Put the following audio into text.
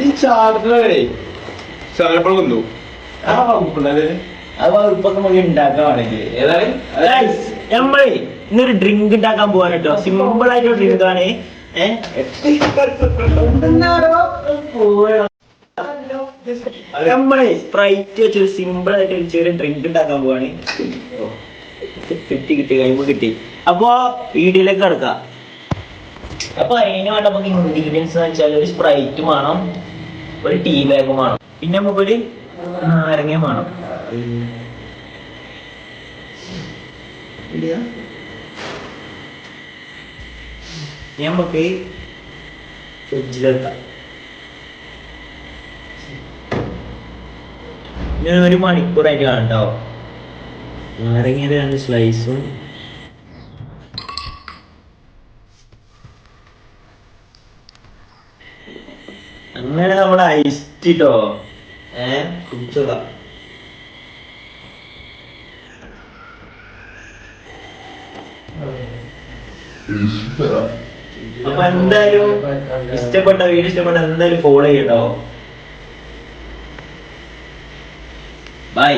ഈ ചാർജറേ ചിലപ്പോൾ വന്നു അത് വകുപ്പൊക്കെ നമുക്ക് ഉണ്ടാക്കാണെങ്കിൽ നമ്മളെ ഇന്നൊരു ഡ്രിങ്ക് ഉണ്ടാക്കാൻ പോവാൻ കേട്ടോ. സിമ്പിൾ ആയിട്ട് ഡ്രിങ്ക് ആണ്. നമ്മളെ സ്പ്രൈറ്റ് വെച്ചൊരു സിമ്പിൾ ആയിട്ട് ഒരു ചെറിയ ഡ്രിങ്ക് ഉണ്ടാക്കാൻ പോവാണ്. കിട്ടി കഴിയുമ്പോ കിട്ടി. അപ്പൊ വീഡിയോയിലേക്ക് കിടക്കാം. അപ്പൊ അതിന് വേണ്ട നമുക്ക് ഇൻഗ്രീഡിയൻസ് എന്ന് വെച്ചാൽ ഒരു സ്പ്രൈറ്റ് വേണം, ഒരു ടീ ബാഗും വേണം, പിന്നെ നമുക്കൊരു നാരങ്ങയും വേണം. നമുക്ക് ഫ്രിഡ്ജിലെത്താം. ഞാൻ 1 മണിക്കൂറായിട്ട് കാണണ്ടാവും. നാരങ്ങയുടെ 2 സ്ലൈസും അങ്ങനെ നമ്മുടെ ഐസ് ടീട്ടോ കുടിച്ചതാ. അപ്പൊ എന്തായാലും ഇഷ്ടപ്പെട്ട വീഡിയോ ഇഷ്ടപ്പെട്ട എന്തായാലും ഫോളോ ചെയ്യണ്ടാവും. ബൈ.